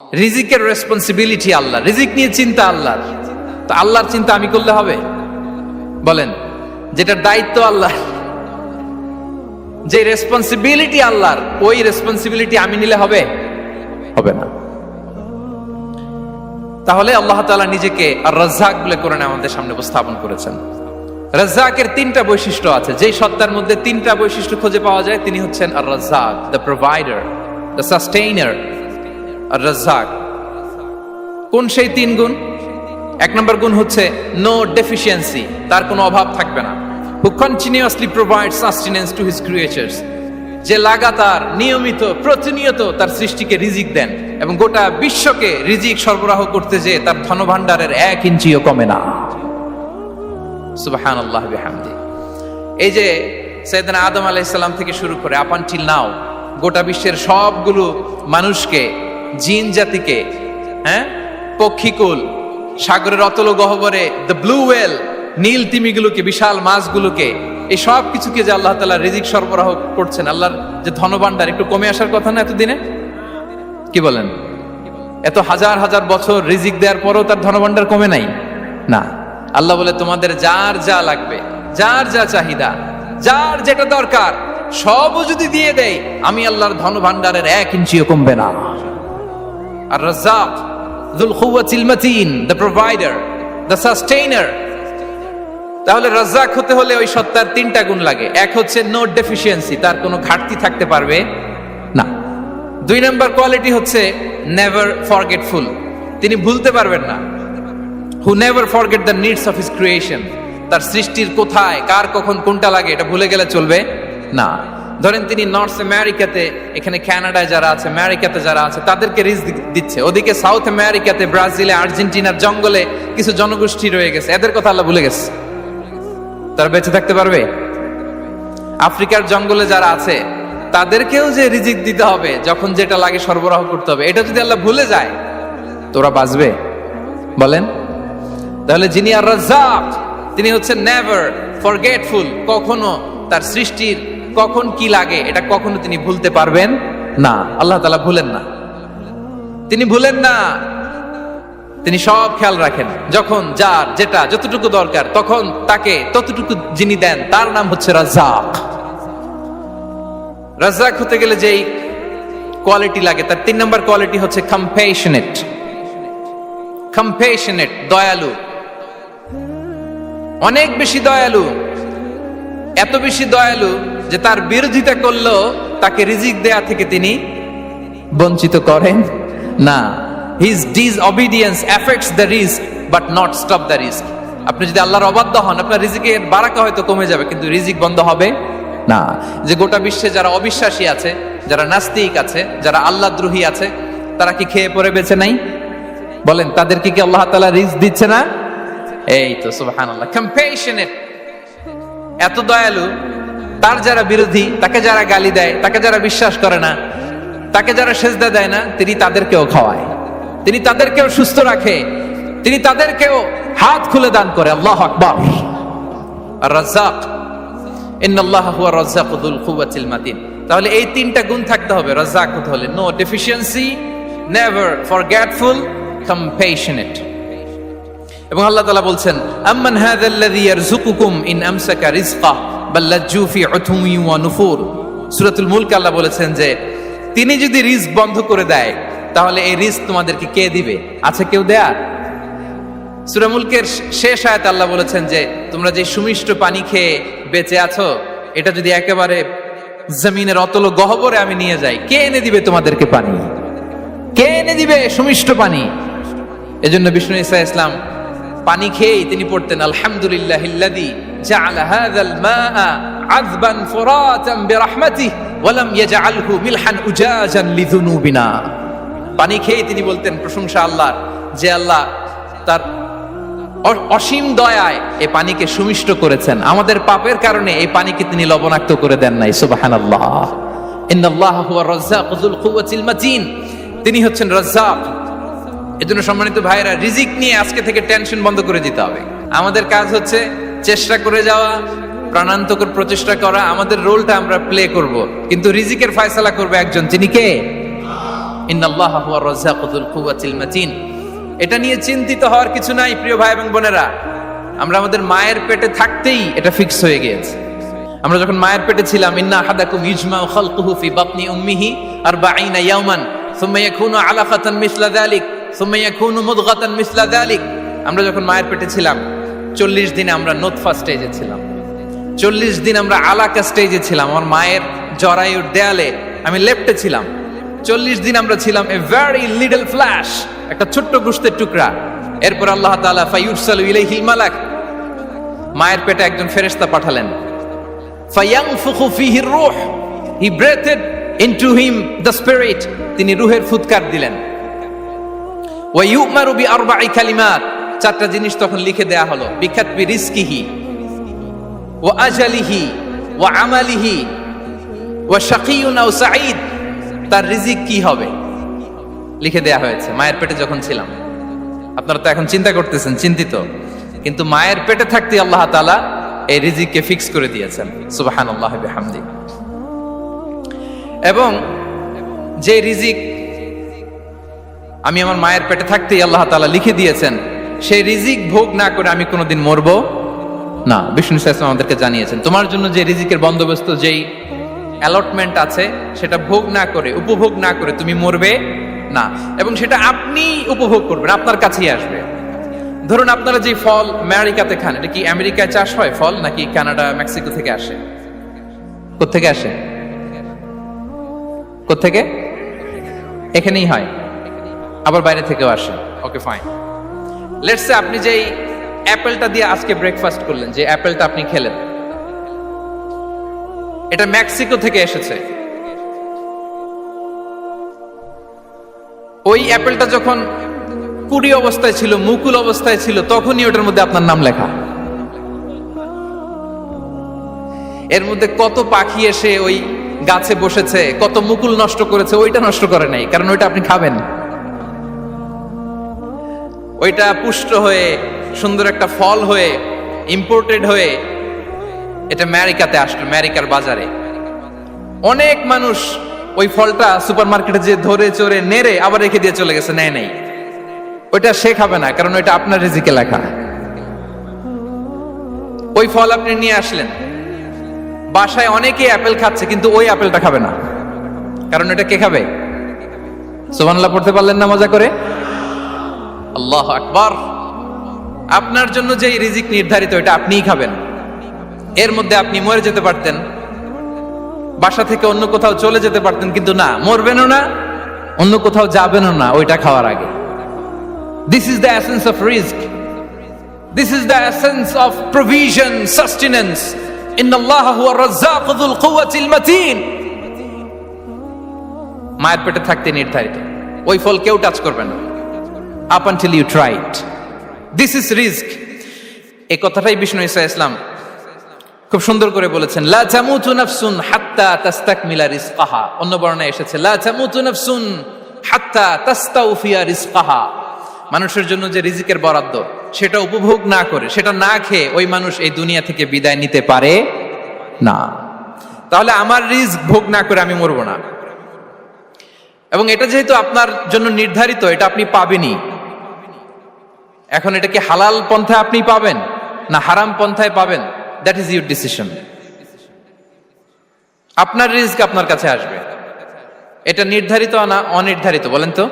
রিজিকের রেসপন্সিবিলিটি আল্লাহ, রিজিক নিয়ে চিন্তা আল্লাহর। তো আল্লাহর চিন্তা আমি করলে হবে? বলেন, যেটার দায়িত্ব আল্লাহ, যে রেসপন্সিবিলিটি আল্লাহর, ওই রেসপন্সিবিলিটি আমি নিলে হবে? হবে না। তাহলে আল্লাহ তাআলা নিজেকে আর রাজ্জাক বলে কোরআনে আমাদের সামনে উপস্থাপন করেছেন। রাজ্জাকের তিনটা বৈশিষ্ট্য আছে, যেই সত্তার মধ্যে তিনটা বৈশিষ্ট্য খুঁজে পাওয়া যায় তিনি হচ্ছেন Ar Razzaq, the provider, the sustainer. Ar Razzaq কোন সেই তিন গুণ? এক নম্বর গুণ হচ্ছে নো ডেফিসিয়েন্সি, তার কোনো অভাব থাকবে না। হু continuously provide sustenance to his creatures, যে লাগাতার নিয়মিত প্রতিনিয়ত তার সৃষ্টিকে রিজিক দেন এবং গোটা বিশ্বকে রিজিক সরবরাহ করতে যে তার ধনভাণ্ডারের 1 ইঞ্চিও কমে না। সুবহানাল্লাহ বিহামদি। এই যে সাইয়েদনা আদম আলাইহিস সালাম থেকে শুরু করে আপ আনটিল নাও গোটা বিশ্বের সবগুলো মানুষকে, জিন জাতিকে, পক্ষীকুল, সাগরের অতল গহ্বরে দ্য ব্লু ওয়েল, নীল তিমিগুলোকে, বিশাল মাছগুলোকে, এই সব কিছুকে যে আল্লাহ তাআলা রিজিক সরবরাহ করছেন, আল্লাহর যে ধনভাণ্ডার একটু কমে আসার কথা না এতদিনে? কি বলেন? এত হাজার হাজার বছর রিজিক দেওয়ার পরও তার ধনভাণ্ডার কমে নাই? না। আল্লাহ বলে তোমাদের যার যা লাগবে, যার যা চাহিদা, যার যেটা দরকার সবও যদি দিয়ে দেয়, আমি আল্লাহর ধনভাণ্ডারের 1 ইঞ্চিও কমবে না। আর Razzak যুল কুওয়াতিল মাতিন, the provider, the sustainer. তাহলে রাজ্জাক হতে হলে ওই সত্তার তিনটা গুণ লাগে। এক হচ্ছে নো ডেফিসিয়েন্সি, তার কোনো ঘাটতি থাকতে পারবে না। 2 নম্বর কোয়ালিটি হচ্ছে নেভার ফরগেটফুল, তিনি ভুলতে পারবেন না। Who never forget the needs of his creation, তার সৃষ্টির কোথায় কার কখন কোনটা লাগে এটা ভুলে গেলে চলবে না। ধরেন তিনি নর্থ আমেরিকাতে, এখানে কানাডায় যারা আছে, আমেরিকাতে যারা আছে, তাদেরকে রিজিক দিচ্ছে। ওদিকে সাউথ আমেরিকাতে, ব্রাজিলে, আর্জেন্টিনার জঙ্গলে কিছু জনগোষ্ঠী রয়ে গেছে, এদের কথা আল্লাহ ভুলে গেছে। তারা বেঁচে থাকতে পারবে? আফ্রিকার জঙ্গলে যারা আছে তাদেরকেও যে রিজিক দিতে হবে, যখন যেটা লাগে সরবরাহ করতে হবে, এটা যদি আল্লাহ ভুলে যায় তোরা বাঁচবে? বলেন। তাহলে যিনি আর রাজ্জাক তিনি হচ্ছেন নেভার ফরগেটফুল, কখনো তার সৃষ্টির কখন কি লাগে এটা কখনো তিনি ভুলতে পারবেন না। আল্লাহ তাআলা ভুলেন না, তিনি ভুলেন না, তিনি সব খেয়াল রাখেন। যখন যার যেটা যতটুকু দরকার তখন তাকে ততটুকু যিনি দেন তার নাম হচ্ছে রাজ্জাক। রাজ্জাক হতে গেলে যেই কোয়ালিটি লাগে তার 3 নম্বর কোয়ালিটি হচ্ছে কম্প্যাশনেট। কম্প্যাশনেট, দয়ালু, অনেক বেশি দয়ালু, এত বেশি দয়ালু যে তার বিরোধিতা করলেও তাকে রিজিক দেয়া থেকে তিনি বঞ্চিত করেন না। His disobedience affects the risk but not stop the risk. আপনি যদি আল্লাহর অবাধ্য হন, আপনার রিজিকের বারাকা হয়তো কমে যাবে কিন্তু রিজিক বন্ধ হবে না। যে গোটা বিশ্বে যারা অবিশ্বাসী আছে, যারা নাস্তিক আছে, যারা আল্লাহদ্রোহী আছে, তারা কি খেয়ে পরে বেঁচে নাই? বলেন, তাদেরকে কি আল্লাহ তাআলা রিজিক দিচ্ছে না? এই তো সুবহানাল্লাহ। কম্প্যাশনেট, এত দয়ালু, তার যারা বিরোধী, তাকে যারা গালি দেয়, তাকে যারা বিশ্বাস করে না, তাকে যারা সেজদা দেয় না, তিনি তাদেরকেও খাওয়ায়, তিনি তাদেরকেও সুস্থ রাখে, তিনি তাদেরকেও হাত খুলে দান করে। আল্লাহু আকবার। আর রাজ্জাক, ইন্নাল্লাহা হুয়া রাজ্জাকু যুল কুওয়াতিল মাতিন। তাহলে এই তিনটা গুণ থাকতে হবে রাজ্জাক হতে হলে: no deficiency, never forgetful, compassionate. এবং আল্লাহ তাআলা বলছেন, আম্মান হাযাল্লাযী ইয়ারযুকুকুম ইন আমসাকা রিজকা বাল লাজ্জু ফি উতুমি ওয়া নুফুর। সূরাতুল মুলক আল্লাহ বলেছেন যে তিনি যদি রিজক বন্ধ করে দেয় তাহলে এই রিজক তোমাদেরকে কে দিবে? আছে কেউ দেয়া? সূরা মুলকের শেষ আয়াতে আল্লাহ বলেছেন যে তোমরা যে সুমিষ্ট পানি খেয়ে বেঁচে আছো, এটা যদি একেবারে জমিনের অতল গহ্বরে আমি নিয়ে যাই, কে এনে দিবে তোমাদেরকে পানি? কে এনে দিবে সুমিষ্ট পানি? এজন্য বিষ্ণু ঈসা ইসলাম পানি খেয়েই তিনি পড়তেন, আলহামদুলিল্লাহিল্লাযী জাআলা হাযাল মাআ আযবান ফুরাতান বিরাহমাতিহি ওয়া লাম ইয়াজআলহু মিলহান উজাজান লিযুনুবিনা। পানি খেয়েই তিনি বলতেন প্রশংসা আল্লাহর, যে আল্লাহ তার অসীম দয়ায় এই পানিকে সুমিষ্ট করেছেন, আমাদের পাপের কারণে এই পানিকে তিনি লবণাক্ত করে দেন নাই। সুবহানাল্লাহ। ইন্নাল্লাহা হুয়া রাজ্জাকু যুল কুওয়াতিল মাতিন, তিনি হচ্ছেন রাজ্জাক। এজন্য সম্মানিত ভাইরা, রিজিক নিয়ে আজকে থেকে টেনশন বন্ধ করে দিতে হবে। আমাদের কাজ হচ্ছে চেষ্টা করে যাওয়া, প্রাণান্তকর প্রচেষ্টা করা, আমাদের রোলটা আমরা প্লে করব, কিন্তু রিজিকের ফয়সালা করবে একজন, তিনি কে? ইন্নাল্লাহা হুয়ার রাজ্জাকু যুল কুওয়াতিল মাতিন। এটা নিয়ে চিন্তিত হওয়ার কিছু নাই প্রিয় ভাই এবং বোনেরা। আমরা আমাদের মায়ের পেটে থাকতেই এটা ফিক্স হয়ে গিয়েছে। আমরা যখন মায়ের পেটে ছিলাম, ইন্না আহাদাকুম ইজমাউ খালকুহু ফি বাতনি উম্মিহি 40 ইয়াওমান সুম্মা ইয়াকুনু আলাকাতান মিসলা যালিক সুম্মা ইয়াকুনু মুদগাতান মিসলা যালিক। আমরা যখন মায়ের পেটে ছিলাম 40 দিন আমরা নুতফা স্টেজে ছিলাম, 40 দিন আমরা আলাকা স্টেজে ছিলাম। আমার মায়ের জরায়ুর দেয়ালে আমি লেপ্টে ছিলাম। 40 দিন আমরা ছিলাম এ ভেরি লিটল ফ্ল্যাশ, একটা ছোট্ট গোশতের টুকরা। এরপর আল্লাহ তাআলা ফায়ুরসালু ইলাইহিল মালাক, মায়ের পেটে একজন ফেরেশতা পাঠালেন। ফায়ানফুখু ফিহি রূহ, he breathed into him the spirit, তিনি রূহের ফুৎকার দিলেন। ওয়া ইউমারু বিআরবা'i কালিমাত, চারটা জিনিস তখন লিখে দেয়া হলো। বিকাতবি রিজকিহি ওয়া আজালিহি ওয়া আমালিহি ওয়া শাকিয়ুন আও সাঈদ, তার রিজিক কি হবে লিখে দেয়া হয়েছে মায়ের পেটে যখন ছিলাম। আপনারা তো এখন চিন্তা করতেছেন, চিন্তিত, কিন্তু মায়ের পেটে থাকতে আল্লাহ তাআলা এই রিজিককে ফিক্স করে দিয়েছেন। সুবহানাল্লাহি ওয়া বিহামদি। এবং যে রিজিক আমি আমার মায়ের পেটে থাকতেই আল্লাহ তাআলা লিখে দিয়েছেন, সেই রিজিক ভোগ না করে আমি কোনোদিন মরবো না। বিষ্ণু ইসলাম আমাদেরকে জানিয়েছেন, তোমার জন্য যে রিজিকের বন্দোবস্ত, যেই অ্যালটমেন্ট আছে, সেটা ভোগ না করে, উপভোগ না করে তুমি মরবে না। এবং সেটা আপনি উপভোগ করবেন, আপনার কাছেই আসবে। ধরুন আপনারা যে ফল আমেরিকাতে খান, এটা কি আমেরিকায় চাষ হয় ফল, নাকি কানাডা মেক্সিকো থেকে আসে? কোত্থেকে আসে? কোত্থেকে? এখানেই হয়, আবার বাইরে থেকেও আসে। Okay fine. লেটস সে আপনি যেই অ্যাপেলটা দিয়ে আজকে ব্রেকফাস্ট করলেন, যে অ্যাপেলটা আপনি খেলেন, এটা মেক্সিকো থেকে এসেছে। ওই অ্যাপেলটা যখন কুড়ি অবস্থায় ছিল, মুকুল অবস্থায় ছিল, তখনই ওটার মধ্যে আপনার নাম লেখা। এর মধ্যে কত পাখি এসে ওই গাছে বসেছে, কত মুকুল নষ্ট করেছে, ওইটা নষ্ট করে নাই, কারণ ওইটা আপনি খাবেন। ওইটা পুষ্ট হয়ে সুন্দর একটা ফল হয়ে ইম্পোর্টেড হয়ে এটা আমেরিকাতে আসলো, আমেরিকার বাজারে। অনেক মানুষ ওই ফলটা সুপারমার্কেটে যে ধরে চড়ে নেড়ে আবার রেখে দিয়ে চলে গেছে, নেয় নাই। ওইটা সে খাবে না, কারণ ওইটা আপনার রিজিকে লেখা। ওই ফল আপনি নিয়ে আসলেন, বাসায় অনেকে অ্যাপেল খাচ্ছে, কিন্তু ওই অ্যাপেলটা খাবে না, কারণ এটা কে খাবে? সুবহানাল্লাহ পড়তে পারলেন না মজা করে? আল্লাহু আকবার। আপনার জন্য যে রিজিক নির্ধারিত, এটা আপনিই খাবেন। এর মধ্যে আপনি মরে যেতে পারতেন, বাসা থেকে অন্য কোথাও চলে যেতে পারতেন, কিন্তু না, মরবেনও না, অন্য কোথাও যাবেনও না ওইটা খাওয়ার আগে। This is the essence of risk, this is the essence of provision, sustenance. ইন্নাল্লাহা হুয়ার রাজ্জাকু যুল কুওয়াতিল মাতিন। মায়ের পেটে থাকতে নির্ধারিত, ওই ফল কেউ টাচ করবে না up until you try it. This is risk. এই কথাটাই বিষ্ণু ঈসা ইসলাম খুব সুন্দর করে বলেছেন, লা তামুতু নাফসুন হাত্তা তাস্তাকমিলা রিজকাহা। অন্য বর্ণনায় এসেছে লা তামুতু নাফসুন হাত্তা তাস্তাউফিয়া রিজকাহা। মানুষের জন্য যে রিজিকের বরাদ্দ, সেটা উপভোগ না করে, সেটা না খেয়ে ওই মানুষ এই দুনিয়া থেকে বিদায় নিতে পারে না। তাহলে আমার রিস্ক ভোগ না করে আমি মরবো না। এবং এটা যেহেতু আপনার জন্য নির্ধারিত, এটা আপনি পাবেনই। এখন এটা কি হালাল পন্থায় আপনি পাবেন না হারাম পন্থায় পাবেন, দ্যাট ইজ ইউর ডিসিশন। আপনার রিস্ক আপনার কাছে আসবে, এটা নির্ধারিত না অনির্ধারিত বলেন তো?